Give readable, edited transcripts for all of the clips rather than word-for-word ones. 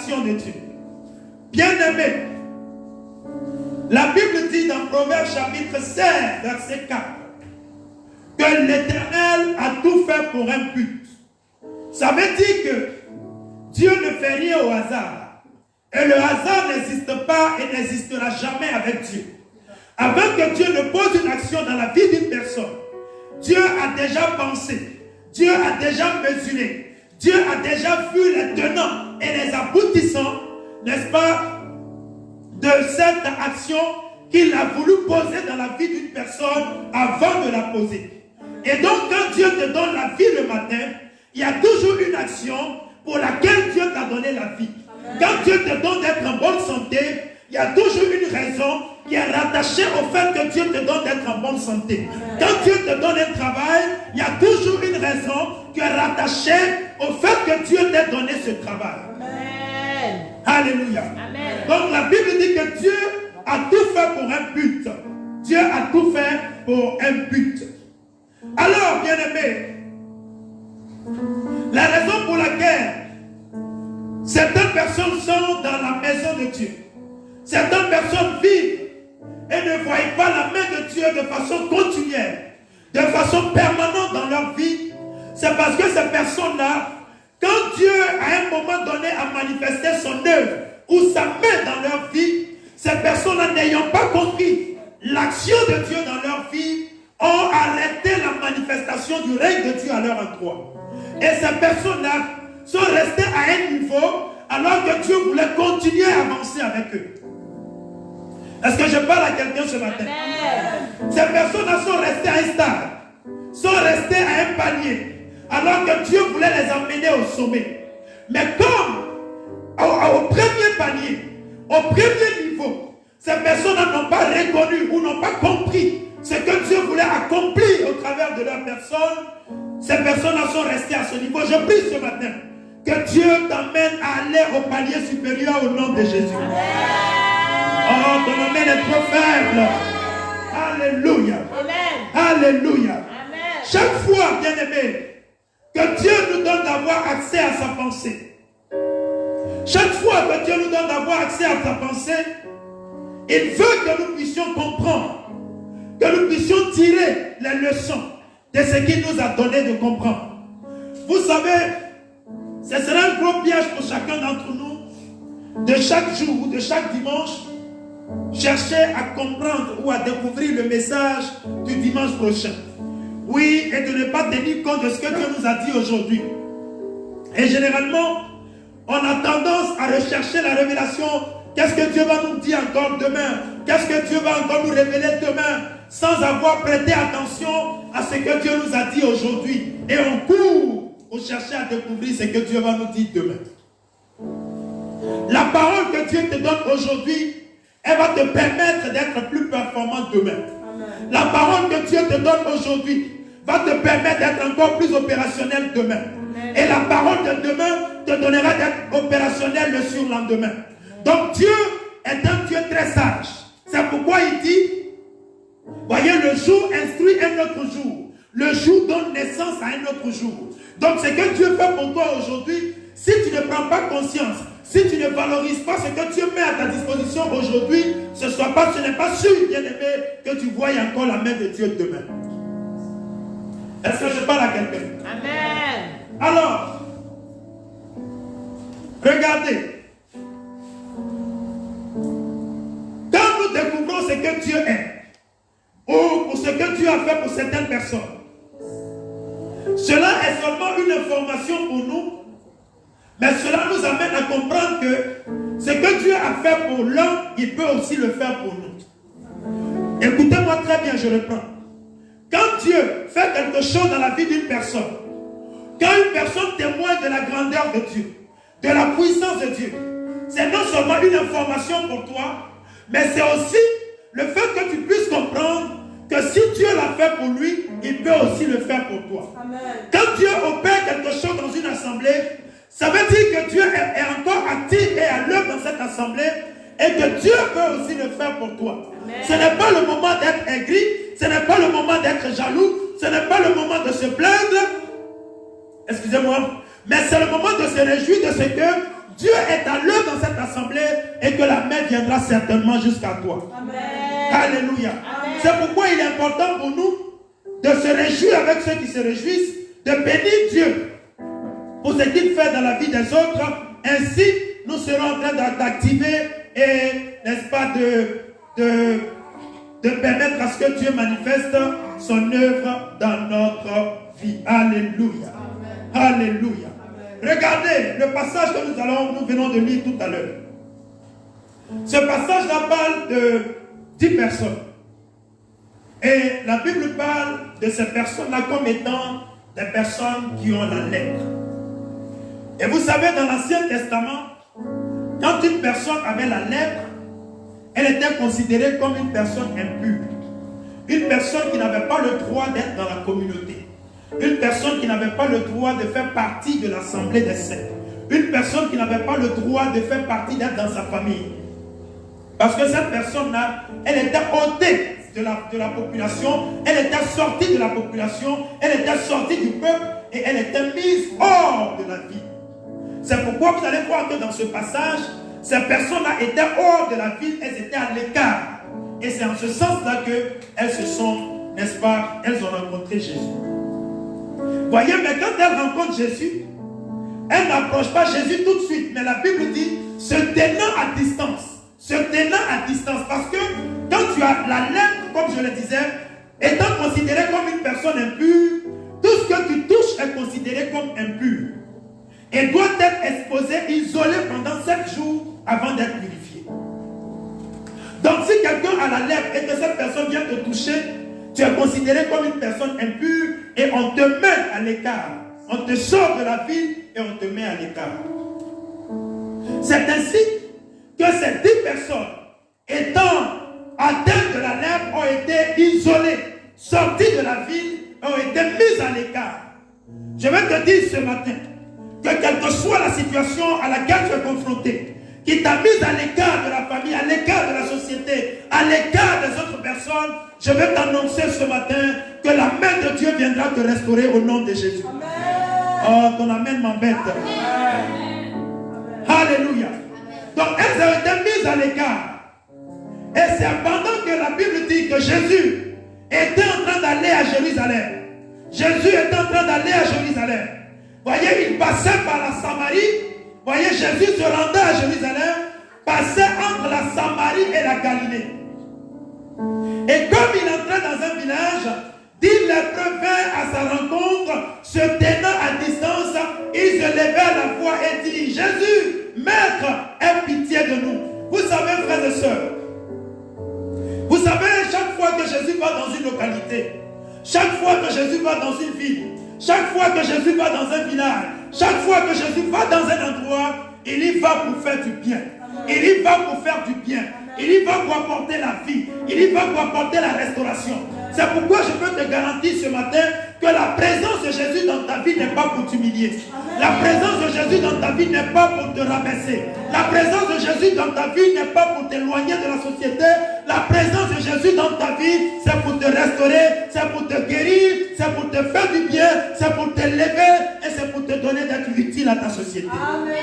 l'action de Dieu. Bien-aimé, la Bible dit dans Proverbes chapitre 16, verset 4, que l'Éternel a tout fait pour un but. Ça veut dire que Dieu ne fait rien au hasard. Et le hasard n'existe pas et n'existera jamais avec Dieu. Avant que Dieu ne pose une action dans la vie d'une personne, Dieu a déjà pensé, Dieu a déjà mesuré, Dieu a déjà vu les tenants et les aboutissants, n'est-ce pas, de cette action qu'il a voulu poser dans la vie d'une personne avant de la poser. Et donc, quand Dieu te donne la vie le matin, il y a toujours une action pour laquelle Dieu t'a donné la vie. Quand Dieu te donne d'être en bonne santé, il y a toujours une raison qui est rattachée au fait que Dieu te donne d'être en bonne santé. Quand Dieu te donne un travail, il y a toujours une raison qui est rattachée au fait que Dieu t'a donné ce travail. Amen. Alléluia. Amen. Donc la Bible dit que Dieu a tout fait pour un but. Dieu a tout fait pour un but. Alors, bien-aimés, la raison pour laquelle certaines personnes sont dans la maison de Dieu, certaines personnes vivent et ne voient pas la main de Dieu de façon continuelle, de façon permanente dans leur vie, c'est parce que ces personnes-là, quand Dieu à un moment donné a manifesté son œuvre ou sa main dans leur vie, ces personnes-là n'ayant pas compris l'action de Dieu dans leur vie, ont arrêté la manifestation du règne de Dieu à leur endroit. Et ces personnes-là sont restées à un niveau alors que Dieu voulait continuer à avancer avec eux. Est-ce que je parle à quelqu'un ce matin? Amen. Ces personnes-là sont restées à un stade, sont restées à un palier, alors que Dieu voulait les emmener au sommet. Mais comme au premier palier, au premier niveau, ces personnes-là n'ont pas reconnu ou n'ont pas compris ce que Dieu voulait accomplir au travers de leur personne, ces personnes-là sont restées à ce niveau. Je prie ce matin que Dieu t'emmène à aller au palier supérieur au nom de Jésus. Oh, ton amen est trop faible. Alléluia. Amen. Alléluia. Amen. Chaque fois, bien-aimé, que Dieu nous donne d'avoir accès à sa pensée, chaque fois que Dieu nous donne d'avoir accès à sa pensée, il veut que nous puissions comprendre, que nous puissions tirer les leçons de ce qu'il nous a donné de comprendre. Vous savez, ce sera un gros piège pour chacun d'entre nous, de chaque jour ou de chaque dimanche, chercher à comprendre ou à découvrir le message du dimanche prochain. Oui, et de ne pas tenir compte de ce que Dieu nous a dit aujourd'hui. Et généralement, on a tendance à rechercher la révélation. Qu'est-ce que Dieu va nous dire encore demain? Qu'est-ce que Dieu va encore nous révéler demain? Sans avoir prêté attention à ce que Dieu nous a dit aujourd'hui. Et on court pour chercher à découvrir ce que Dieu va nous dire demain. La parole que Dieu te donne aujourd'hui, elle va te permettre d'être plus performant demain. Amen. La parole que Dieu te donne aujourd'hui va te permettre d'être encore plus opérationnel demain. Amen. Et la parole de demain te donnera d'être opérationnel le surlendemain. Donc Dieu est un Dieu très sage. C'est pourquoi il dit, voyez, le jour instruit un autre jour. Le jour donne naissance à un autre jour. Donc ce que Dieu fait pour toi aujourd'hui, si tu ne prends pas conscience, si tu ne valorises pas ce que Dieu met à ta disposition aujourd'hui, ce n'est pas sûr, bien-aimé, que tu voies encore la main de Dieu demain. Est-ce que je parle à quelqu'un? Amen. Alors, regardez. Quand nous découvrons ce que Dieu est, ou pour ce que Dieu a fait pour certaines personnes, cela est seulement une information pour nous, mais cela nous amène à comprendre que ce que Dieu a fait pour l'un, il peut aussi le faire pour nous. Écoutez-moi très bien, je reprends. Quand Dieu fait quelque chose dans la vie d'une personne, quand une personne témoigne de la grandeur de Dieu, de la puissance de Dieu, c'est non seulement une information pour toi, mais c'est aussi le fait que tu puisses comprendre que si Dieu l'a fait pour lui, il peut aussi le faire pour toi. Amen. Quand Dieu opère quelque chose dans une assemblée, ça veut dire que Dieu est encore actif et à l'œuvre dans cette assemblée et que Dieu peut aussi le faire pour toi. Amen. Ce n'est pas le moment d'être aigri, ce n'est pas le moment d'être jaloux, ce n'est pas le moment de se plaindre. Excusez-moi, mais c'est le moment de se réjouir de ce que Dieu est à l'œuvre assemblée et que la main viendra certainement jusqu'à toi. Amen. Alléluia. C'est pourquoi il est important pour nous de se réjouir avec ceux qui se réjouissent, de bénir Dieu pour ce qu'il fait dans la vie des autres. Ainsi, nous serons en train d'activer et, n'est-ce pas, de permettre à ce que Dieu manifeste son œuvre dans notre vie. Alléluia. Amen. Alléluia. Amen. Regardez le passage que nous venons de lire tout à l'heure. Ce passage-là parle de 10 personnes. Et la Bible parle de ces personnes-là comme étant des personnes qui ont la lèpre. Et vous savez, dans l'Ancien Testament, quand une personne avait la lèpre, elle était considérée comme une personne impure. Une personne qui n'avait pas le droit d'être dans la communauté. Une personne qui n'avait pas le droit de faire partie de l'assemblée des saints. Une personne qui n'avait pas le droit de faire partie d'être dans sa famille. Parce que cette personne-là, elle était ôtée de la population, elle était sortie de la population, elle était sortie du peuple et elle était mise hors de la vie. C'est pourquoi vous allez voir que dans ce passage, ces personnes-là étaient hors de la ville, elles étaient à l'écart. Et c'est en ce sens-là qu'elles se sont, n'est-ce pas, elles ont rencontré Jésus. Voyez, mais quand elles rencontrent Jésus, elles n'approchent pas Jésus tout de suite. Mais la Bible dit, se tenant à distance. Se tenant à distance. Parce que quand tu as la lèpre, comme je le disais, étant considéré comme une personne impure, tout ce que tu touches est considéré comme impur. Et doit être exposé, isolé pendant 7 jours avant d'être purifié. Donc si quelqu'un a la lèpre et que cette personne vient te toucher, tu es considéré comme une personne impure et on te met à l'écart. On te sort de la ville et on te met à l'écart. C'est ainsi que ces 10 personnes, étant atteintes de la lèpre, ont été isolées, sorties de la ville, ont été mises à l'écart. Je vais te dire ce matin, que quelle que soit la situation à laquelle tu es confronté, qui t'a mis à l'écart de la famille, à l'écart de la société, à l'écart des autres personnes, je vais t'annoncer ce matin que la main de Dieu viendra te restaurer au nom de Jésus. Amen. Oh, ton amen m'embête. Alléluia. Donc elles ont été mises à l'écart. Et c'est pendant que la Bible dit que Jésus était en train d'aller à Jérusalem. Jésus était en train d'aller à Jérusalem. Voyez, il passait par la Samarie. Voyez, Jésus se rendait à Jérusalem, passait entre la Samarie et la Galilée. Et comme il entrait dans un village, 10 lépreux vinrent à sa rencontre, se tenant à distance, il se levait à la voix et dit, Jésus, Maître, aie pitié de nous. Vous savez, frères et sœurs, vous savez, chaque fois que Jésus va dans une localité, chaque fois que Jésus va dans une ville, chaque fois que Jésus va dans un village, chaque fois que Jésus va dans un endroit, il y va pour faire du bien. Il y va pour faire du bien. Il y va pour apporter la vie. Il y va pour apporter la restauration. C'est pourquoi je peux te garantir ce matin que la présence de Jésus dans ta vie n'est pas pour t'humilier. La présence de Jésus dans ta vie n'est pas pour te rabaisser. La présence de Jésus dans ta vie n'est pas pour t'éloigner de la société. La présence de Jésus dans ta vie, c'est pour te restaurer, c'est pour te guérir, c'est pour te faire du bien, c'est pour te lever et c'est pour te donner d'être utile à ta société. Amen.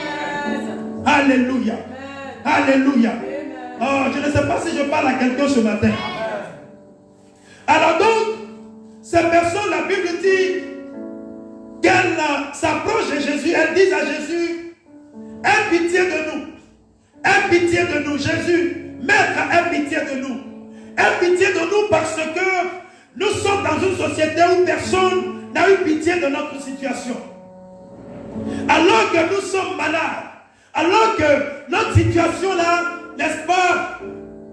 Alléluia. Amen. Alléluia. Amen. Oh, je ne sais pas si je parle à quelqu'un ce matin. Alors donc, ces personnes, la Bible dit qu'elles s'approchent de Jésus, elles disent à Jésus, aie pitié de nous, aie pitié de nous, Jésus, Maître, aie pitié de nous, aie pitié de nous parce que nous sommes dans une société où personne n'a eu pitié de notre situation. Alors que nous sommes malades, alors que notre situation là, n'est-ce pas,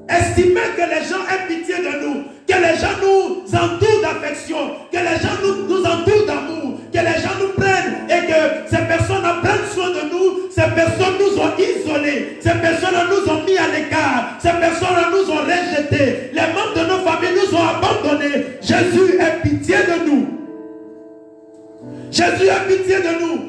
estimer que les gens aient pitié de nous, que les gens nous entourent d'affection, que les gens nous entourent d'amour, que les gens nous prennent et que ces personnes prennent soin de nous, ces personnes nous ont isolés, ces personnes nous ont mis à l'écart, ces personnes nous ont rejetés, les membres de nos familles nous ont abandonnés. Jésus ait pitié de nous. Jésus ait pitié de nous.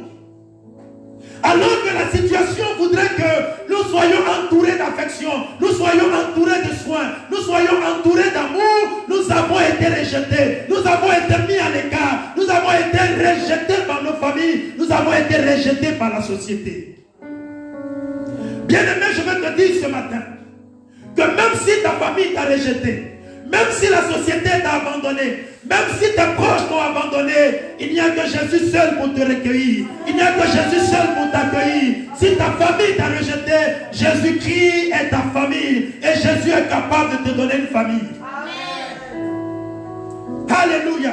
Alors que la situation voudrait que nous soyons entourés d'affection, nous soyons entourés de soins, nous soyons entourés d'amour, nous avons été rejetés, nous avons été mis à l'écart, nous avons été rejetés par nos familles, nous avons été rejetés par la société. Bien-aimé, je veux te dire ce matin que même si ta famille t'a rejeté, même si la société t'a abandonné, même si tes proches t'ont abandonné, il n'y a que Jésus seul pour te recueillir. Il n'y a que Jésus seul pour t'accueillir. Si ta famille t'a rejeté, Jésus-Christ est ta famille. Et Jésus est capable de te donner une famille. Amen. Alléluia.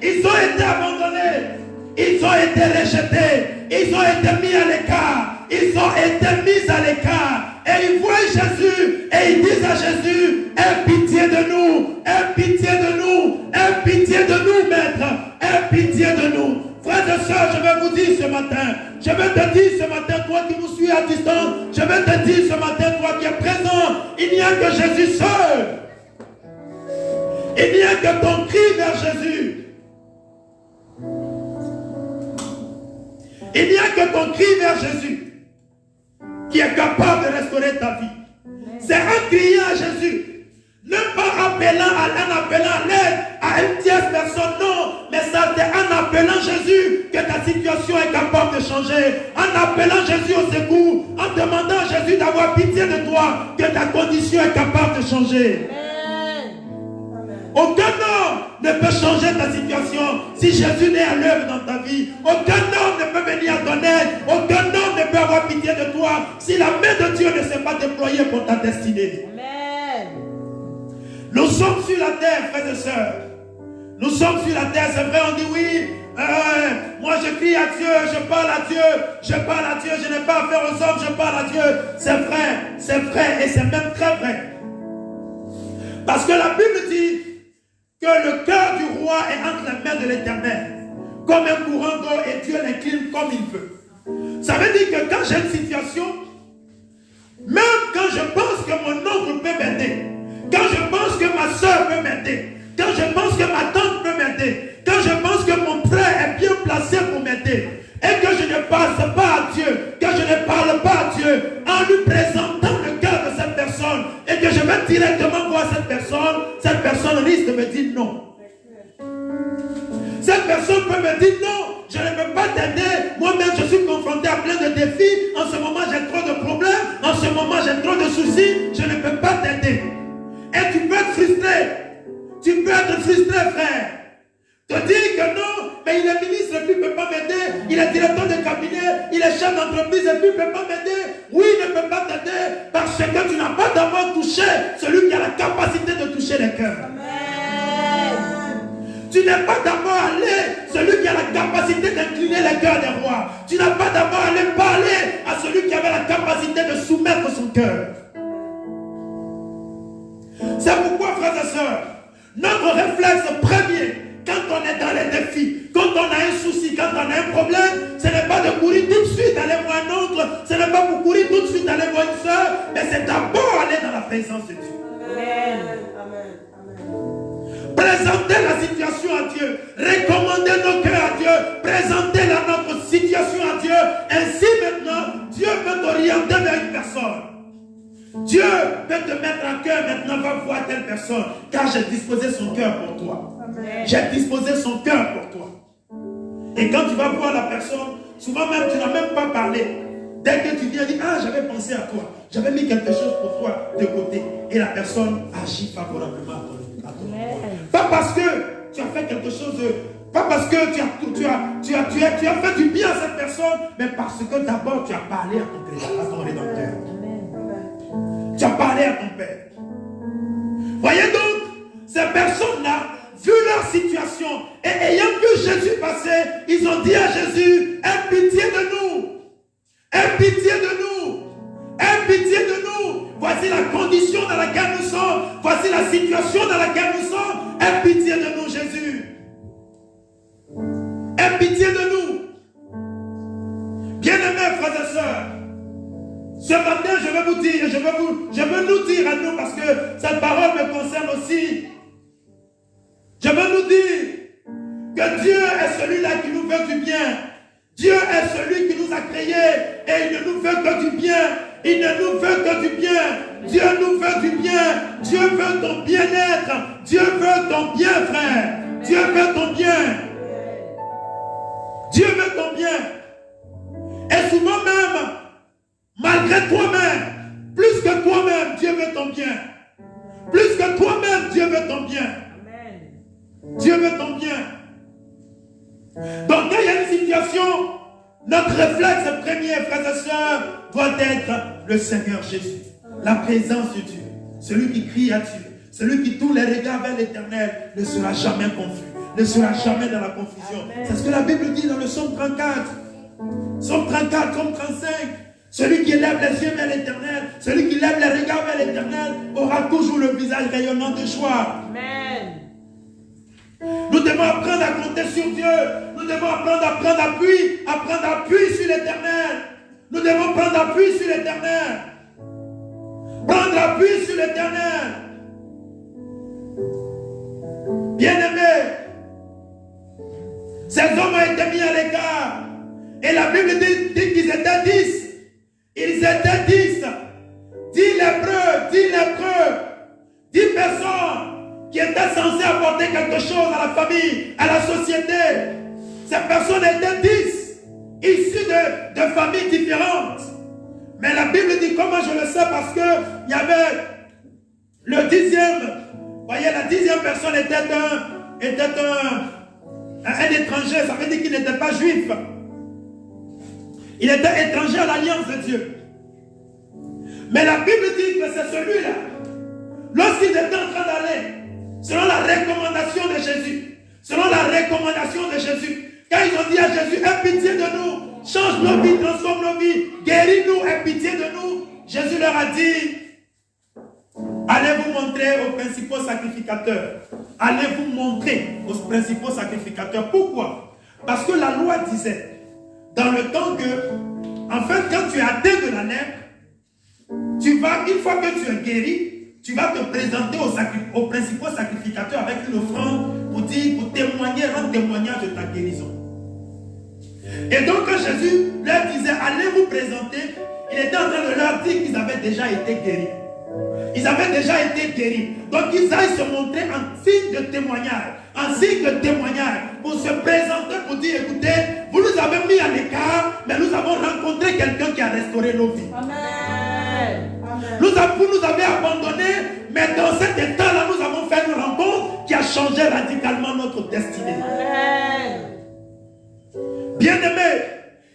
Ils ont été abandonnés. Ils ont été rejetés. Ils ont été mis à l'écart. Ils ont été mis à l'écart. Et ils voient Jésus. Et ils disent à Jésus, aie pitié de nous. Aie pitié de nous. Aie pitié de nous, maître. Aie pitié de nous. Frères et sœurs, je vais vous dire ce matin. Je vais te dire ce matin, toi qui nous suis à distance. Je vais te dire ce matin, toi qui es présent. Il n'y a que Jésus seul. Il n'y a que ton cri vers Jésus. Il n'y a que ton cri vers Jésus qui est capable de restaurer ta vie. C'est en criant à Jésus. Ne pas appelant à l'aide à une tierce personne, non, mais ça c'est en appelant Jésus que ta situation est capable de changer. En appelant Jésus au secours, en demandant à Jésus d'avoir pitié de toi, que ta condition est capable de changer. Aucun homme ne peut changer ta situation si Jésus n'est à l'œuvre dans ta vie. Aucun homme ne peut venir à ton aide. Aucun homme ne peut avoir pitié de toi si la main de Dieu ne s'est pas déployée pour ta destinée. Amen. Nous sommes sur la terre, frères et sœurs. Nous sommes sur la terre, c'est vrai, on dit oui. Moi je crie à Dieu, je parle à Dieu, je n'ai pas affaire aux hommes, je parle à Dieu. C'est vrai et c'est même très vrai. Parce que la Bible dit que le cœur du roi est entre les mains de l'Éternel, comme un courant d'eau, et Dieu l'incline comme il veut. Ça veut dire que quand j'ai une situation, même quand je pense que mon oncle peut m'aider, quand je pense que ma soeur peut m'aider, quand je pense que ma tante peut m'aider, quand je pense que mon frère est bien placé pour m'aider, et que je ne passe pas à Dieu, que je ne parle pas à Dieu, en lui présentant le cœur de cette personne, et que je vais directement voir cette personne risque de me dire non. Cette personne peut me dire non, je ne peux pas t'aider, moi-même je suis confronté à plein de défis, en ce moment j'ai trop de problèmes, en ce moment j'ai trop de soucis, je ne peux pas t'aider. Et tu peux être frustré, frère. Te dire que non, mais il est ministre et puis il ne peut pas m'aider, il est directeur de cabinet, il est chef d'entreprise et puis il ne peut pas m'aider. Oui, il ne peut pas t'aider parce que tu n'as pas d'abord touché celui qui a la capacité de toucher les cœurs. Amen. Tu n'es pas d'abord allé, celui qui a la capacité d'incliner les cœurs des rois. Tu n'as pas d'abord allé parler à celui qui avait la capacité de soumettre son cœur. C'est pourquoi, frères et sœurs, notre réflexe premier, quand on est dans les défis, quand on a un souci, quand on a un problème, ce n'est pas de courir tout de suite aller voir un oncle, ce n'est pas pour courir tout de suite aller voir une soeur, mais c'est d'abord aller dans la présence de Dieu. Amen. Présenter la situation à Dieu, recommander nos cœurs à Dieu, présenter notre situation à Dieu. Ainsi maintenant, Dieu peut t'orienter vers une personne. Dieu peut te mettre en cœur maintenant, va voir telle personne, car j'ai disposé son cœur pour toi. J'ai disposé son cœur pour toi. Et quand tu vas voir la personne, souvent même tu n'as même pas parlé. Dès que tu viens dire, ah, j'avais pensé à toi, j'avais mis quelque chose pour toi de côté. Et la personne agit favorablement à ton pas parce que tu as fait quelque chose de... Pas parce que tu as fait du bien à cette personne, mais parce que d'abord tu as parlé à ton Créateur, à ton Rédempteur. Tu as parlé à ton Père. Voyez donc, ces personnes-là, vu leur situation et ayant vu Jésus passer, ils ont dit à Jésus, aie pitié de nous. Aie pitié de nous. Aie pitié de nous. Voici la condition dans laquelle nous sommes. Voici la situation dans laquelle nous sommes. Aie pitié de nous, Jésus. Aie pitié de nous. Bien-aimés frères et sœurs, ce matin, je vais vous dire, je veux nous dire à nous, parce que cette parole me concerne aussi. Je veux nous dire que Dieu est celui-là qui nous veut du bien. Dieu est celui qui nous a créés et il ne nous veut que du bien. Il ne nous veut que du bien. Dieu nous veut du bien. Dieu veut ton bien-être. Dieu veut ton bien, frère. Dieu veut ton bien. Dieu veut ton bien. Et souvent même, Malgré toi-même, plus que toi-même, Dieu veut ton bien. Plus que toi-même, Dieu veut ton bien. Amen. Dieu veut ton bien. Donc, quand il y a une situation, notre réflexe premier, frères et sœurs, doit être le Seigneur Jésus. La présence de Dieu. Celui qui crie à Dieu. Celui qui tourne les regards vers l'Éternel ne sera jamais confus. Ne sera jamais dans la confusion. C'est ce que la Bible dit dans le psaume 34. Psaume 34, psaume 35. Celui qui lève les yeux vers l'Éternel, celui qui lève les regards vers l'Éternel, aura toujours le visage rayonnant de joie. Amen. Nous devons apprendre à compter sur Dieu. Nous devons apprendre à prendre appui sur l'Éternel. Nous devons prendre appui sur l'Éternel. Prendre appui sur l'Éternel. Bien-aimés, ces hommes ont été mis à l'écart. Et la Bible dit qu'ils étaient 10. Ils étaient 10. 10 lépreux. 10 personnes qui étaient censées apporter quelque chose à la famille, à la société. Ces personnes étaient 10, issues de familles différentes. Mais la Bible dit, comment je le sais? Parce qu'il y avait le 10e. Voyez, la 10e personne était un étranger. Ça veut dire qu'il n'était pas juif. Il était étranger à l'alliance de Dieu. Mais la Bible dit que c'est celui-là, lorsqu'il était en train d'aller, selon la recommandation de Jésus, quand ils ont dit à Jésus, aie pitié de nous, change nos vies, transforme nos vies, guéris-nous, aie pitié de nous, Jésus leur a dit, allez vous montrer aux principaux sacrificateurs. Allez vous montrer aux principaux sacrificateurs. Pourquoi? Parce que la loi disait, dans le temps que, en fait, quand tu es atteint de la lèpre, une fois que tu es guéri, tu vas te présenter aux principaux sacrificateurs avec une offrande pour témoigner, rendre témoignage de ta guérison. Et donc, quand Jésus leur disait, allez vous présenter, il était en train de leur dire qu'ils avaient déjà été guéris. Ils avaient déjà été guéris. Donc, ils aillent se montrer en signe de témoignage. En signe de témoignage. Pour se présenter, pour dire, écoutez, vous nous avez mis à l'écart, mais nous avons rencontré quelqu'un qui a restauré nos vies. Amen. Vous nous avez abandonnés, mais dans cet état-là, nous avons fait une rencontre qui a changé radicalement notre destinée. Amen. Bien-aimés,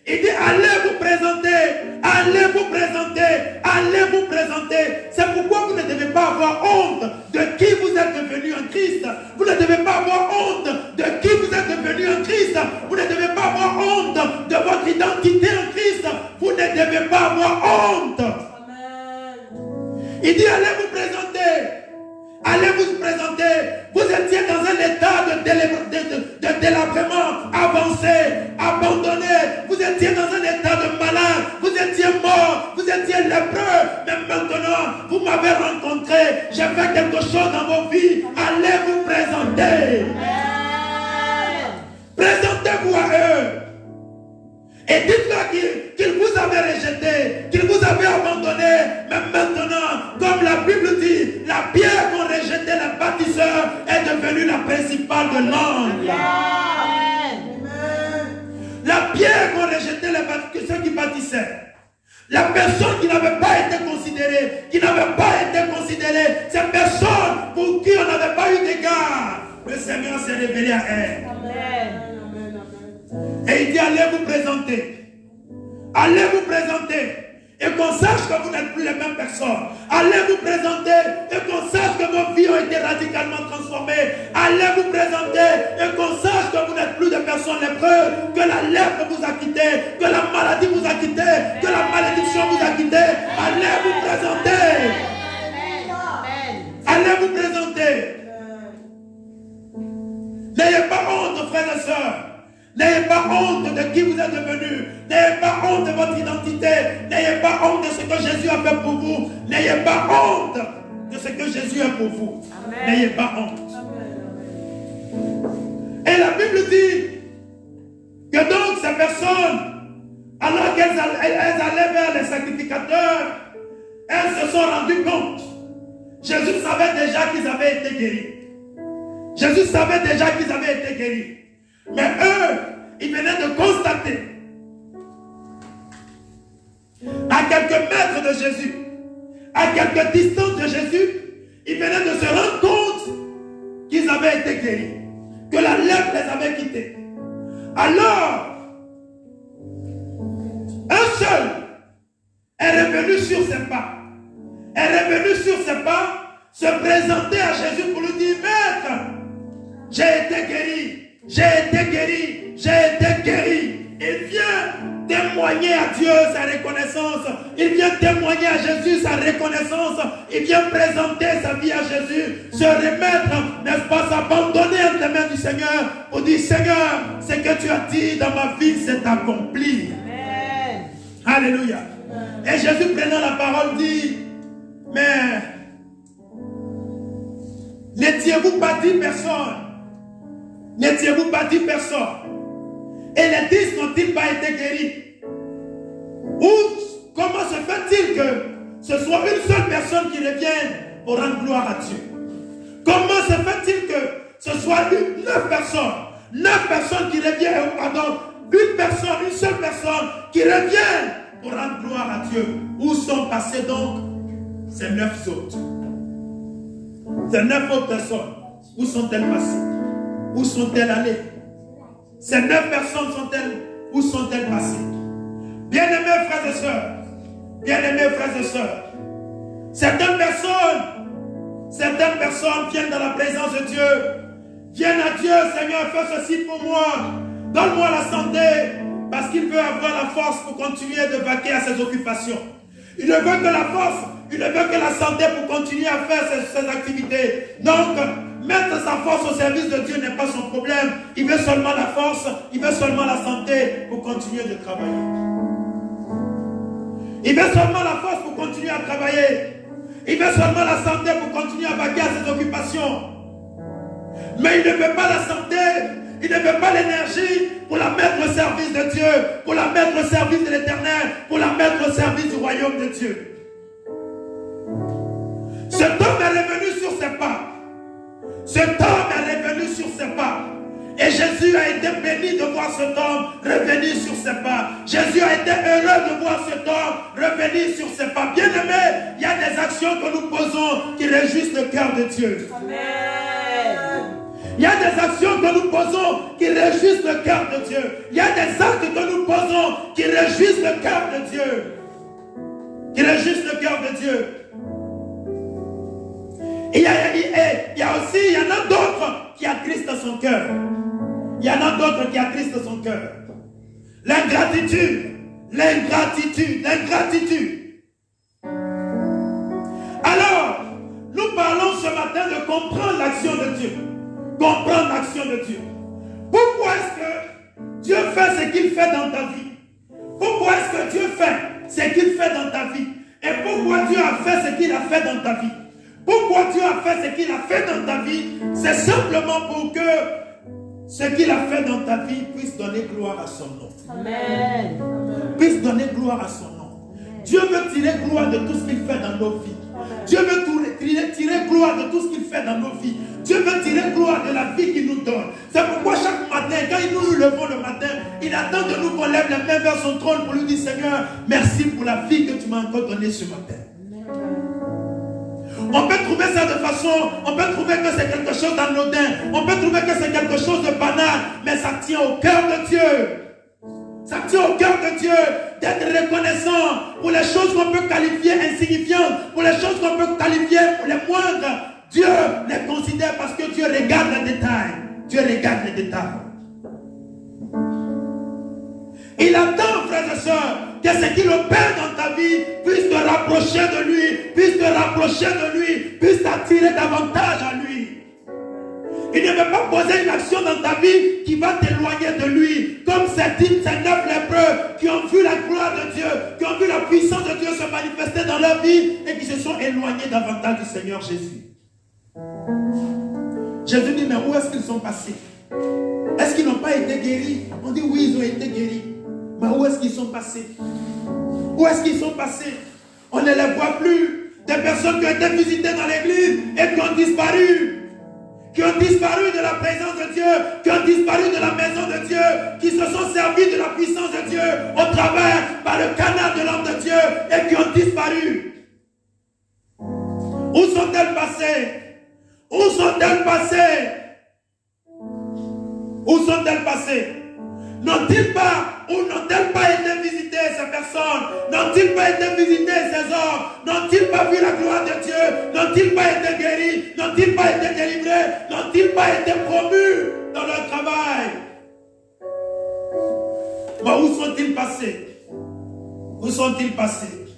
il dit, allez vous présenter, allez vous présenter, allez vous présenter. C'est pourquoi vous ne devez pas avoir honte de qui vous êtes devenu en Christ. Vous ne devez pas avoir honte de qui vous êtes devenu en Christ. Vous ne devez pas avoir honte de votre identité en Christ. Vous ne devez pas avoir honte. Il dit, allez vous présenter. Allez vous présenter. Vous étiez dans un état de délabrement avancé, abandonné. Vous étiez dans un état de malade. Vous étiez mort. Vous étiez lépreux. Mais maintenant, vous m'avez rencontré. J'ai fait quelque chose dans vos vies. Allez vous présenter. Présentez-vous à eux. Et dites-leur qu'il vous avait rejeté, qu'il vous avait abandonné. Mais maintenant, comme la Bible dit, la pierre qu'ont rejeté les bâtisseurs est devenue la principale de l'angle. La pierre qu'ont rejeté ceux qui bâtissaient. La personne qui n'avait pas été considérée, ces personnes pour qui on n'avait pas eu d'égard, le Seigneur s'est révélé à elle. Amen. Et il dit, allez vous présenter. Allez vous présenter. Et qu'on sache que vous n'êtes plus les mêmes personnes. Allez vous présenter. Et qu'on sache que vos vies ont été radicalement transformées. Allez vous présenter. Et qu'on sache que vous n'êtes plus des personnes lépreuses. Que la lèpre vous a quitté. Que la maladie vous a quitté. Que la malédiction vous a quitté. Allez vous présenter. Allez vous présenter. N'ayez pas honte, frères et sœurs. N'ayez pas honte de qui vous êtes devenu. N'ayez pas honte de votre identité. N'ayez pas honte de ce que Jésus a fait pour vous. N'ayez pas honte de ce que Jésus a pour vous. N'ayez pas honte. Amen. Et la Bible dit que donc ces personnes, alors qu'elles allaient vers les sacrificateurs, elles se sont rendues compte. Jésus savait déjà qu'ils avaient été guéris. Jésus savait déjà qu'ils avaient été guéris. Mais eux, ils venaient de constater à quelques mètres de Jésus, à quelques distances de Jésus, ils venaient de se rendre compte qu'ils avaient été guéris, que la lèpre les avait quittés. Alors, un seul est revenu sur ses pas, se présenter à Jésus pour lui dire, Maître, j'ai été guéri, Il vient témoigner à Dieu sa reconnaissance. Il vient témoigner à Jésus sa reconnaissance. Il vient présenter sa vie à Jésus, se remettre, n'est-ce pas, s'abandonner entre les mains du Seigneur pour dire, Seigneur, ce que tu as dit dans ma vie s'est accompli. Amen. Alléluia. Et Jésus prenant la parole dit, mais n'étiez-vous pas 10 personnes? N'étiez-vous pas 10 personnes? Et les 10 n'ont-ils pas été guéris? Ou comment se fait-il que ce soit une seule personne qui revienne pour rendre gloire à Dieu? Comment se fait-il que ce soit 9 personnes qui reviennent, pardon, une seule personne qui revienne pour rendre gloire à Dieu? Où sont passés donc ces 9 autres? Ces 9 autres personnes, où sont-elles passées? Où sont-elles allées? Ces 9 personnes où sont-elles passées? Bien-aimés frères et sœurs, certaines personnes viennent dans la présence de Dieu, viennent à Dieu, Seigneur, fais ceci pour moi, donne-moi la santé, parce qu'il veut avoir la force pour continuer de vaquer à ses occupations. Il ne veut que la force, il ne veut que la santé pour continuer à faire ses activités. Donc, mettre sa force au service de Dieu n'est pas son problème. Il veut seulement la force, il veut seulement la santé pour continuer de travailler. Il veut seulement la force pour continuer à travailler. Il veut seulement la santé pour continuer à vaquer à ses occupations. Mais il ne veut pas la santé, il ne veut pas l'énergie pour la mettre au service de Dieu, pour la mettre au service de l'Éternel, pour la mettre au service du royaume de Dieu. Cet homme est revenu sur ses pas. Et Jésus a été béni de voir cet homme revenir sur ses pas. Jésus a été heureux de voir cet homme revenir sur ses pas. Bien aimé, il y a des actions que nous posons qui réjouissent le cœur de Dieu. Amen. Il y a des actions que nous posons qui réjouissent le cœur de Dieu. Il y a des actes que nous posons qui réjouissent le cœur de Dieu. Qui réjouissent le cœur de Dieu. Et il y en a d'autres qui attristent son cœur. Il y en a d'autres qui attristent son cœur. L'ingratitude. Alors, nous parlons ce matin de comprendre l'action de Dieu. Pourquoi est-ce que Dieu fait ce qu'il fait dans ta vie? Pourquoi est-ce que Dieu fait ce qu'il fait dans ta vie? Et pourquoi Dieu a fait ce qu'il a fait dans ta vie? Pourquoi Dieu a fait ce qu'il a fait dans ta vie? C'est simplement pour que ce qu'il a fait dans ta vie puisse donner gloire à son nom. Amen. Puisse donner gloire à son nom. Amen. Dieu veut tirer gloire de tout ce qu'il fait dans nos vies. Amen. Dieu veut tirer gloire de tout ce qu'il fait dans nos vies. Dieu veut tirer gloire de la vie qu'il nous donne. C'est pourquoi chaque matin, quand nous nous levons le matin, il attend de nous qu'on lève les mains vers son trône pour lui dire, Seigneur, merci pour la vie que tu m'as encore donnée ce matin. On peut trouver ça de façon, on peut trouver que c'est quelque chose d'anodin, on peut trouver que c'est quelque chose de banal, mais ça tient au cœur de Dieu. Ça tient au cœur de Dieu d'être reconnaissant pour les choses qu'on peut qualifier insignifiantes, pour les choses qu'on peut qualifier pour les moindres. Dieu les considère parce que Dieu regarde les détails. Dieu regarde les détails. Il attend, frères et sœurs, que ce qu'il opère dans ta vie puisse te rapprocher de lui, puisse t'attirer davantage à lui. Il ne veut pas poser une action dans ta vie qui va t'éloigner de lui, comme ces 9 lépreux qui ont vu la gloire de Dieu, qui ont vu la puissance de Dieu se manifester dans leur vie et qui se sont éloignés davantage du Seigneur Jésus. Jésus dit, mais où est-ce qu'ils sont passés? Est-ce qu'ils n'ont pas été guéris? On dit oui, ils ont été guéris. Mais où est-ce qu'ils sont passés? Où est-ce qu'ils sont passés? On ne les voit plus. Des personnes qui ont été visitées dans l'église et qui ont disparu. qui ont disparu de la présence de Dieu, qui ont disparu de la maison de Dieu, qui se sont servis de la puissance de Dieu au travers par le canal de l'homme de Dieu et qui ont disparu. Où sont-elles passées? Où sont-elles passées? Où sont-elles passées? N'ont-ils pas ou n'ont-elles pas été visitées ces personnes? N'ont-ils pas été visités ces hommes? N'ont-ils pas vu la gloire de Dieu? N'ont-ils pas été guéris? N'ont-ils pas été délivrés? N'ont-ils pas été promus dans leur travail? Mais où sont-ils passés? Où sont-ils passés?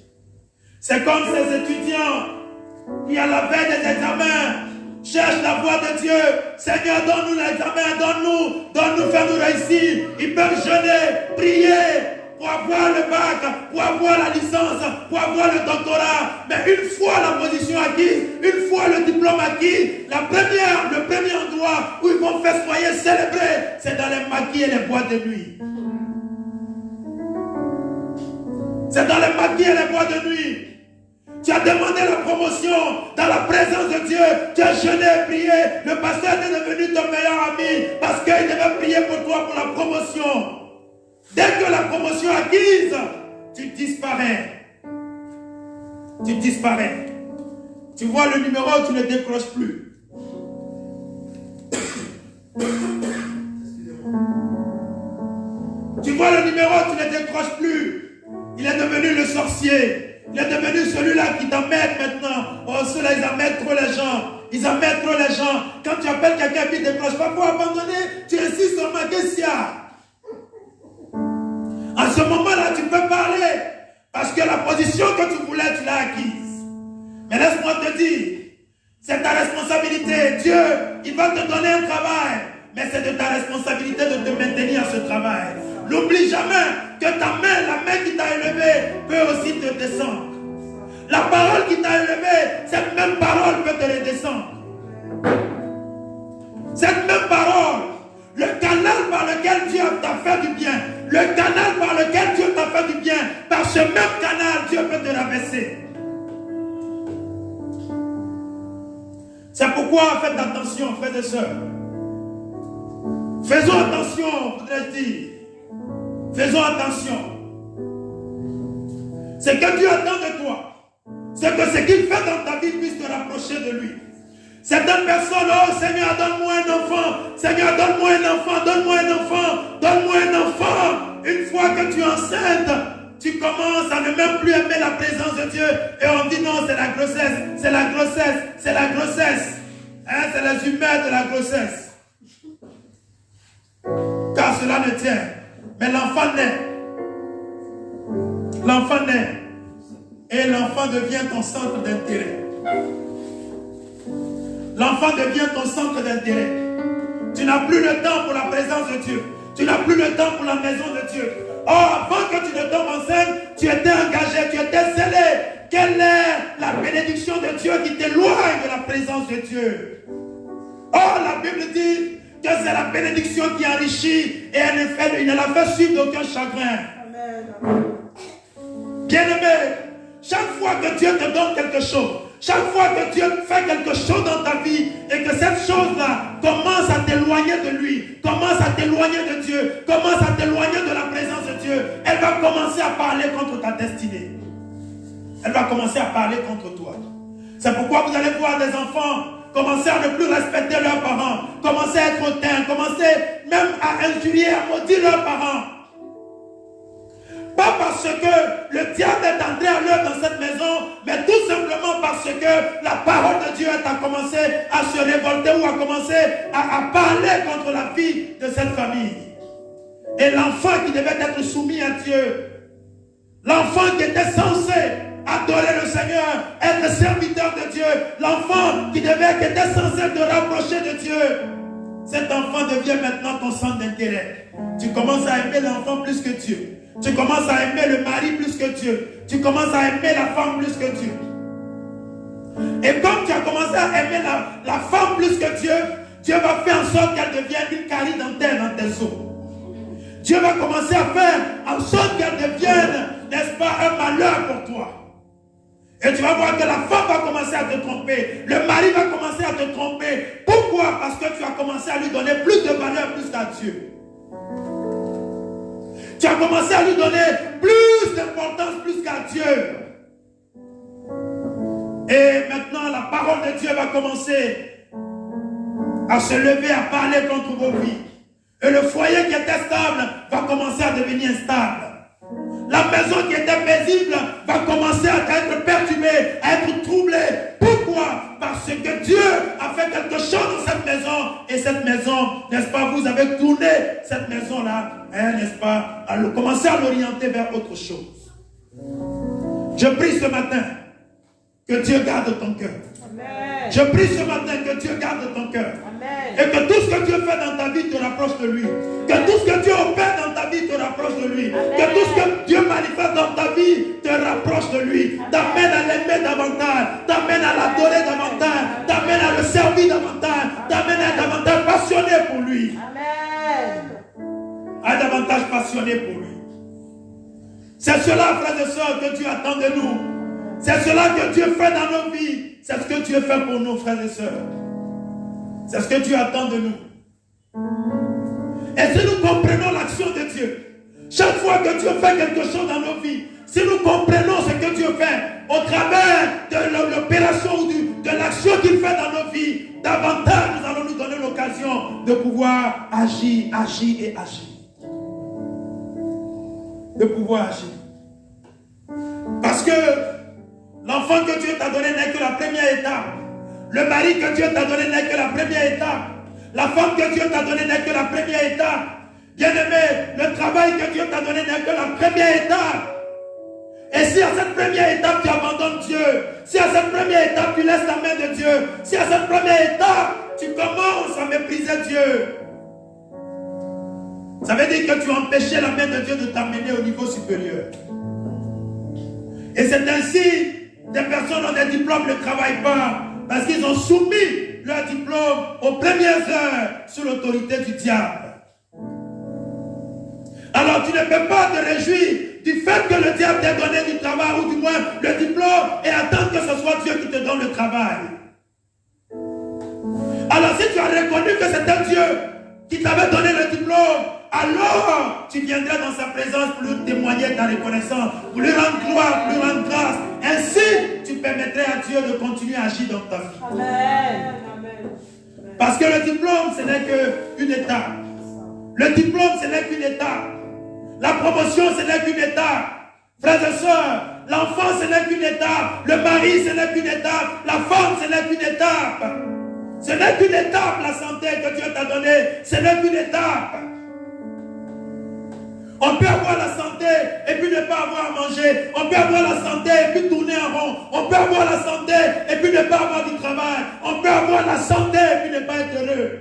C'est comme ces étudiants qui à la veille des examens cherchent la voix de Dieu. Seigneur, donne-nous l'examen, donne-nous, fais-nous réussir. Ils peuvent jeûner, prier pour avoir le bac, pour avoir la licence, pour avoir le doctorat. Mais une fois la position acquise, une fois le diplôme acquis, le premier endroit où ils vont festoyer, célébrer, c'est dans les maquis et les boîtes de nuit. C'est dans les maquis et les boîtes de nuit. Tu as demandé la promotion dans la présence de Dieu. Tu as jeûné et prié. Le pasteur est devenu ton meilleur ami parce qu'il devait prier pour toi pour la promotion. Dès que la promotion est acquise, tu disparais. Tu disparais. Tu vois le numéro, tu ne décroches plus. Tu vois le numéro, tu ne décroches plus. Il est devenu le sorcier. Il est devenu celui-là qui t'emmène maintenant. Oh, ceux-là, ils emmènent trop les gens. Ils emmènent trop les gens. Quand tu appelles quelqu'un qui ne décroche pas pour abandonner, tu insistes seulement, qu'est-ce qu'il y a? En ce moment-là, tu peux parler. Parce que la position que tu voulais, tu l'as acquise. Mais laisse-moi te dire, c'est ta responsabilité. Dieu, il va te donner un travail. Mais c'est de ta responsabilité de te maintenir à ce travail. N'oublie jamais que ta main, la main qui t'a élevé, peut aussi te descendre. La parole qui t'a élevé, cette même parole peut te redescendre. Cette même parole, le canal par lequel Dieu t'a fait du bien, le canal par lequel Dieu t'a fait du bien, par ce même canal, Dieu peut te rabaisser. C'est pourquoi faites attention, frères et sœurs. Faisons attention, voudrais-je dire. Faisons attention. Ce que Dieu attend de toi, c'est que ce qu'il fait dans ta vie puisse te rapprocher de lui. Certaines personnes, oh Seigneur, donne-moi un enfant. Seigneur, donne-moi un enfant, donne-moi un enfant, donne-moi un enfant. Une fois que tu es enceinte, tu commences à ne même plus aimer la présence de Dieu. Et on dit non, c'est la grossesse, c'est la grossesse, c'est la grossesse. Hein, c'est les humeurs de la grossesse. Car cela ne tient. Mais l'enfant naît. L'enfant naît. Et l'enfant devient ton centre d'intérêt. L'enfant devient ton centre d'intérêt. Tu n'as plus le temps pour la présence de Dieu. Tu n'as plus le temps pour la maison de Dieu. Or, avant que tu ne tombes enceinte, tu étais engagé, tu étais zélé. Quelle est la bénédiction de Dieu qui t'éloigne de la présence de Dieu? Or, la Bible dit que c'est la bénédiction qui enrichit et il ne la fait suivre d'aucun chagrin. Amen. Bien-aimé, chaque fois que Dieu te donne quelque chose, chaque fois que Dieu fait quelque chose dans ta vie et que cette chose-là commence à t'éloigner de lui, commence à t'éloigner de Dieu, commence à t'éloigner de la présence de Dieu, elle va commencer à parler contre ta destinée. Elle va commencer à parler contre toi. C'est pourquoi vous allez voir des enfants commencer à ne plus respecter leurs parents, commencer à être hautains, commencer même à injurier, à maudire leurs parents. Pas parce que le diable est entré à l'œuvre dans cette maison, mais tout simplement parce que la parole de Dieu a commencé à se révolter ou a commencé à parler contre la vie de cette famille. Et l'enfant qui devait être soumis à Dieu, l'enfant qui était censé adorer le Seigneur, être serviteur de Dieu, l'enfant qui était censé te rapprocher de Dieu, cet enfant devient maintenant ton centre d'intérêt. Tu commences à aimer l'enfant plus que Dieu. Tu commences à aimer le mari plus que Dieu. Tu commences à aimer la femme plus que Dieu. Et comme tu as commencé à aimer la femme plus que Dieu, Dieu va faire en sorte qu'elle devienne une carie dentaire dans tes os. Dieu va commencer à faire en sorte qu'elle devienne, n'est-ce pas, un malheur pour toi. Et tu vas voir que la femme va commencer à te tromper. Le mari va commencer à te tromper. Pourquoi? Parce que tu as commencé à lui donner plus de valeur plus qu'à Dieu. Tu as commencé à lui donner plus d'importance plus qu'à Dieu. Et maintenant, la parole de Dieu va commencer à se lever, à parler contre vos vies. Et le foyer qui était stable va commencer à devenir instable. La maison qui était paisible va commencer à être perturbée, à être troublée. Pourquoi? Parce que Dieu a fait quelque chose dans cette maison. Et cette maison, n'est-ce pas, vous avez tourné cette maison-là, hein, n'est-ce pas, à commencer à l'orienter vers autre chose. Je prie ce matin que Dieu garde ton cœur. Amen. Je prie ce matin que Dieu garde ton cœur. Amen. Et que tout ce que Dieu fait dans ta vie te rapproche de lui. Que tout ce que Dieu opère dans ta vie te rapproche de lui. Amen. Que tout ce que Dieu manifeste dans ta vie te rapproche de lui. T'amène à l'aimer davantage. T'amène à l'adorer davantage. T'amène à le servir davantage. T'amène à être davantage passionné pour lui. Amen. À être davantage passionné pour lui. C'est cela, frères et sœurs, que Dieu attend de nous. C'est cela que Dieu fait dans nos vies. C'est ce que Dieu fait pour nous, frères et sœurs. C'est ce que Dieu attend de nous. Et si nous comprenons l'action de Dieu, chaque fois que Dieu fait quelque chose dans nos vies, si nous comprenons ce que Dieu fait au travers de l'opération ou de l'action qu'il fait dans nos vies, davantage nous allons nous donner l'occasion de pouvoir agir et agir. De pouvoir agir. Parce que l'enfant que Dieu t'a donné n'est que la première étape. Le mari que Dieu t'a donné n'est que la première étape. La femme que Dieu t'a donné n'est que la première étape. Bien-aimé, le travail que Dieu t'a donné n'est que la première étape. Et si à cette première étape tu abandonnes Dieu, si à cette première étape tu laisses la main de Dieu, si à cette première étape tu commences à mépriser Dieu, ça veut dire que tu as empêché la main de Dieu de t'amener au niveau supérieur. Et c'est ainsi, des personnes ont des diplômes ne travaillent pas parce qu'ils ont soumis leur diplôme aux premières heures sous l'autorité du diable. Alors tu ne peux pas te réjouir du fait que le diable t'ait donné du travail ou du moins le diplôme et attendre que ce soit Dieu qui te donne le travail. Alors si tu as reconnu que c'est un Dieu qui t'avait donné le diplôme, alors tu viendras dans sa présence pour lui témoigner ta reconnaissance, pour lui rendre gloire, pour lui rendre grâce. Ainsi, tu permettrais à Dieu de continuer à agir dans ta vie. Amen. Parce que le diplôme, ce n'est qu'une étape. Le diplôme, ce n'est qu'une étape. La promotion, ce n'est qu'une étape. Frères et sœurs, l'enfant, ce n'est qu'une étape. Le mari, ce n'est qu'une étape. La femme, ce n'est qu'une étape. Ce n'est qu'une étape, la santé que Dieu t'a donnée. Ce n'est qu'une étape. On peut avoir la santé et puis ne pas avoir à manger. On peut avoir la santé et puis tourner en rond. On peut avoir la santé et puis ne pas avoir du travail. On peut avoir la santé et puis ne pas être heureux.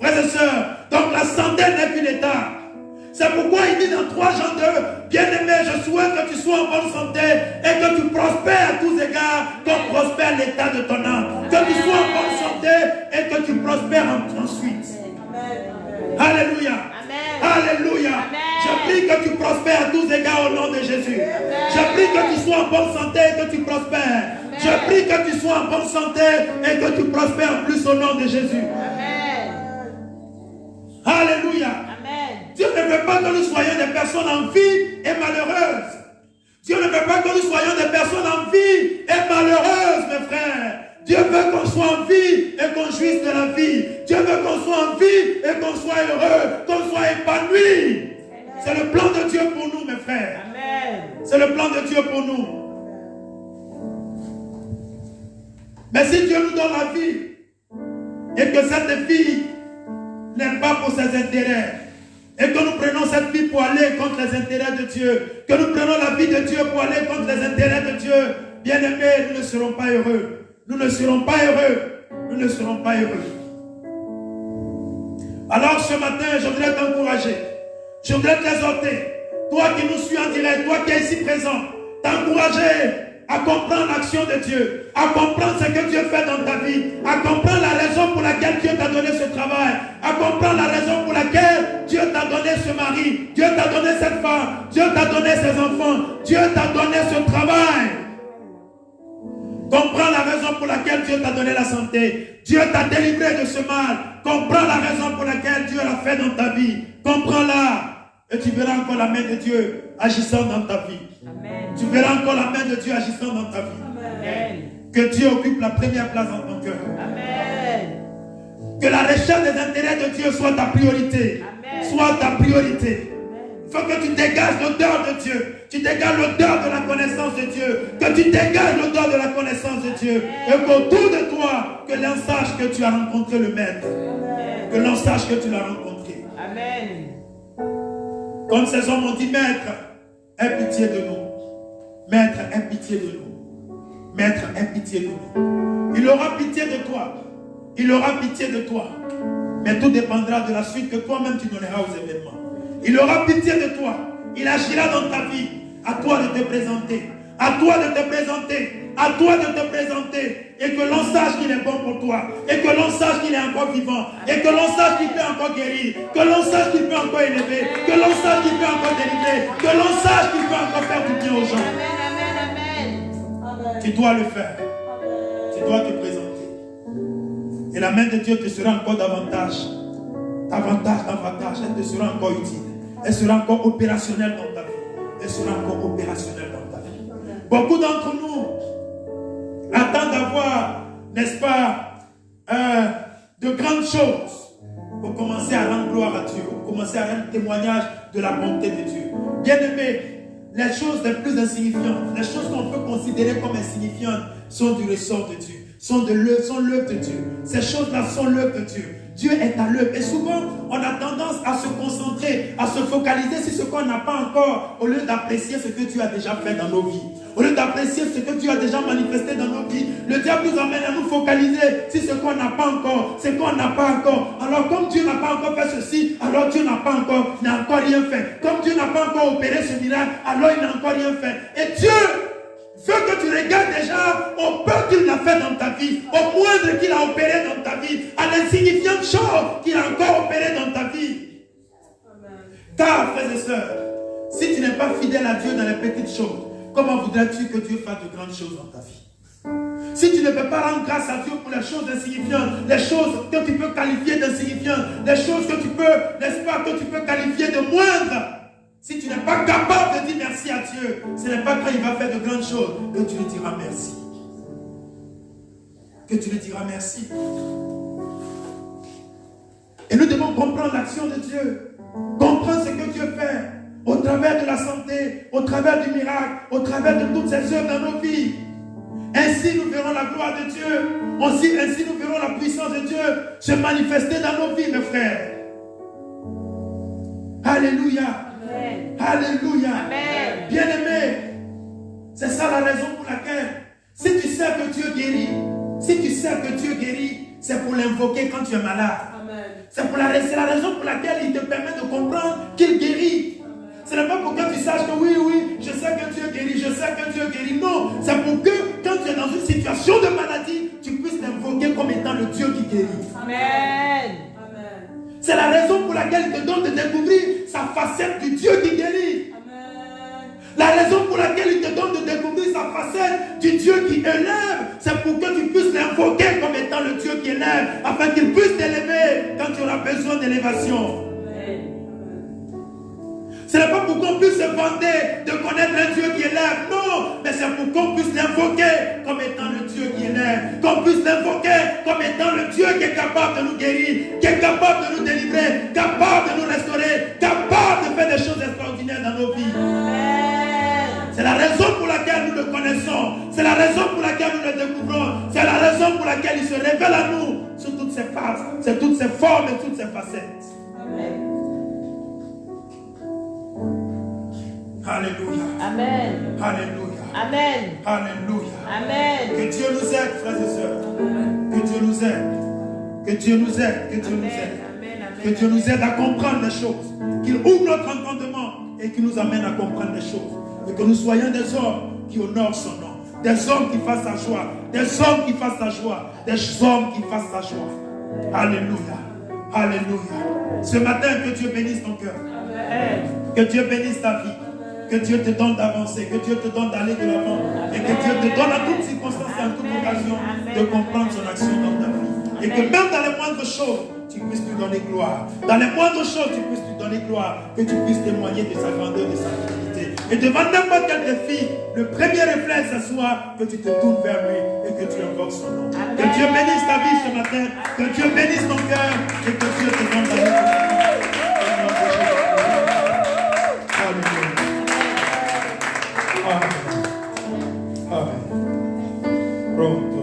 Frères et sœurs, donc la santé n'est qu'une étape. C'est pourquoi il dit dans 3 Jean 2, bien-aimé, je souhaite que tu sois en bonne santé et que tu prospères à tous égards, comme prospère l'état de ton âme. Que tu sois en bonne santé et que tu prospères ensuite. Amen. Alléluia. Amen. Alléluia. Amen. Je prie que tu prospères à tous égards au nom de Jésus. Amen. Je prie que tu sois en bonne santé et que tu prospères. Amen. Je prie que tu sois en bonne santé et que tu prospères en plus au nom de Jésus. Amen. Alléluia. Dieu ne veut pas que nous soyons des personnes en vie et malheureuses. Dieu ne veut pas que nous soyons des personnes en vie et malheureuses, mes frères. Dieu veut qu'on soit en vie et qu'on jouisse de la vie. Dieu veut qu'on soit en vie et qu'on soit heureux, qu'on soit épanoui. C'est le plan de Dieu pour nous, mes frères. C'est le plan de Dieu pour nous. Mais si Dieu nous donne la vie et que cette vie n'est pas pour ses intérêts, et que nous prenons cette vie pour aller contre les intérêts de Dieu, que nous prenons la vie de Dieu pour aller contre les intérêts de Dieu, bien aimés, nous ne serons pas heureux. Nous ne serons pas heureux. Nous ne serons pas heureux. Alors ce matin, je voudrais t'encourager. Je voudrais t'exhorter. Toi qui nous suis en direct, toi qui es ici présent, t'encourager à comprendre l'action de Dieu, à comprendre ce que Dieu fait dans ta vie, à comprendre la raison pour laquelle Dieu t'a donné ce travail, à comprendre la raison pour laquelle Dieu t'a donné ce mari, Dieu t'a donné cette femme, Dieu t'a donné ces enfants, Dieu t'a donné ce travail. Comprends la raison pour laquelle Dieu t'a donné la santé. Dieu t'a délivré de ce mal. Comprends la raison pour laquelle Dieu l'a fait dans ta vie. Comprends-la. Et tu verras encore la main de Dieu agissant dans ta vie. Amen. Tu verras encore la main de Dieu agissant dans ta vie. Amen. Que Dieu occupe la première place dans ton cœur. Amen. Que la recherche des intérêts de Dieu soit ta priorité. Amen. Soit ta priorité. Il faut que tu dégages l'odeur de Dieu. Tu dégages l'odeur de la connaissance de Dieu. Que tu dégages l'odeur de la connaissance de Dieu. Amen. Et qu'autour de toi, que l'on sache que tu as rencontré le Maître. Amen. Que l'on sache que tu l'as rencontré. Amen. Comme ces hommes ont dit, Maître, aie pitié de nous. Maître, aie pitié de nous. Maître, aie pitié de nous. Il aura pitié de toi. Il aura pitié de toi. Mais tout dépendra de la suite que toi-même tu donneras aux événements. Il aura pitié de toi. Il agira dans ta vie. À toi de te présenter. À toi de te présenter. À toi de te présenter. Et que l'on sache qu'il est bon pour toi. Et que l'on sache qu'il est encore vivant. Et que l'on sache qu'il peut encore guérir. Que l'on sache qu'il peut encore élever. Que l'on sache qu'il peut encore délivrer. Que l'on sache qu'il peut encore faire du bien aux gens. Tu dois le faire. Tu dois te présenter. Et la main de Dieu te sera encore davantage. Davantage. Elle te sera encore utile. Elle sera encore opérationnelle dans ta vie. Elle sera encore opérationnelle dans ta vie. Beaucoup d'entre nous attendent d'avoir, n'est-ce pas, de grandes choses pour commencer à rendre gloire à Dieu, pour commencer à rendre témoignage de la bonté de Dieu. Bien-aimés, les choses les plus insignifiantes, les choses qu'on peut considérer comme insignifiantes sont du ressort de Dieu, sont l'œuvre de Dieu. Ces choses-là sont l'œuvre de Dieu. Dieu est à l'œuvre. Et souvent, on a tendance à se concentrer, à se focaliser sur ce qu'on n'a pas encore, au lieu d'apprécier ce que Dieu a déjà fait dans nos vies. Au lieu d'apprécier ce que Dieu a déjà manifesté dans nos vies, le diable nous amène à nous focaliser sur ce qu'on n'a pas encore, ce qu'on n'a pas encore. Alors, comme Dieu n'a pas encore fait ceci, alors Dieu n'a encore rien fait. Comme Dieu n'a pas encore opéré ce miracle, alors il n'a encore rien fait. Et Dieu veut que tu regardes déjà au peu qu'il a fait dans ta vie, au moindre qu'il a opéré dans ta vie, à l'insignifiante chose qu'il a encore opéré dans ta vie. Amen. Car, frères et sœurs, si tu n'es pas fidèle à Dieu dans les petites choses, comment voudrais-tu que Dieu fasse de grandes choses dans ta vie? Si tu ne peux pas rendre grâce à Dieu pour les choses insignifiantes, les choses que tu peux qualifier d'insignifiantes, les choses que tu peux, n'est-ce pas, que tu peux qualifier de moindres, si tu n'es pas capable de dire merci à Dieu, ce n'est pas quand il va faire de grandes choses que tu lui diras merci. Que tu lui diras merci. Et nous devons comprendre l'action de Dieu. Comprendre ce que Dieu fait au travers de la santé, au travers du miracle, au travers de toutes ces œuvres dans nos vies. Ainsi nous verrons la gloire de Dieu. Ainsi nous verrons la puissance de Dieu se manifester dans nos vies, mes frères. Alléluia. Amen. Alléluia. Amen. Bien-aimé, c'est ça la raison pour laquelle, si tu sais que Dieu guérit, c'est pour l'invoquer quand tu es malade. C'est la raison pour laquelle il te permet de comprendre qu'il guérit. Ce n'est pas pour que tu saches que oui, je sais que Dieu guérit, Non, c'est pour que quand tu es dans une situation de maladie, tu puisses l'invoquer comme étant le Dieu qui guérit. Amen. C'est la raison pour laquelle il te donne de découvrir sa facette du Dieu qui guérit. Amen. La raison pour laquelle il te donne de découvrir sa facette du Dieu qui élève, c'est pour que tu puisses l'invoquer comme étant le Dieu qui élève, afin qu'il puisse t'élever quand tu auras besoin d'élévation. Ce n'est pas pour qu'on puisse se vanter de connaître un Dieu qui élève, non, mais c'est pour qu'on puisse l'invoquer comme étant le Dieu qui élève, qu'on puisse l'invoquer comme étant le Dieu qui est capable de nous guérir, qui est capable de nous délivrer, capable de nous restaurer, capable de faire des choses extraordinaires dans nos vies. C'est la raison pour laquelle nous le connaissons, c'est la raison pour laquelle nous le découvrons, c'est la raison pour laquelle il se révèle à nous sous toutes ses faces, c'est toutes ses formes et toutes ses facettes. Amen. Alléluia. Amen. Alléluia. Amen. Alléluia. Amen. Que Dieu nous aide, frères et sœurs. Amen. Que Dieu nous aide. Que Dieu nous aide. Que Dieu nous aide. Amen. Que Dieu nous aide à comprendre les choses. Qu'il ouvre notre entendement et qu'il nous amène à comprendre les choses. Et que nous soyons des hommes qui honorent son nom. Des hommes qui fassent sa joie. Des hommes qui fassent sa joie. Des hommes qui fassent sa joie. Alléluia. Alléluia. Ce matin, que Dieu bénisse ton cœur. Amen. Que Dieu bénisse ta vie. Que Dieu te donne d'avancer, que Dieu te donne d'aller de l'avant et que Dieu te donne à toute circonstance et à toute occasion de comprendre son action dans ta vie. Et que même dans les moindres choses, tu puisses lui donner gloire. Dans les moindres choses, tu puisses lui donner gloire. Que tu puisses témoigner de sa grandeur, de sa fidélité. Et devant n'importe quel défi, le premier réflexe, ce soit que tu te tournes vers lui et que tu invoques son nom. Amen. Que Dieu bénisse ta vie ce matin. Que Dieu bénisse ton cœur et que Dieu te donne la vie. Amen. Amen. Amen.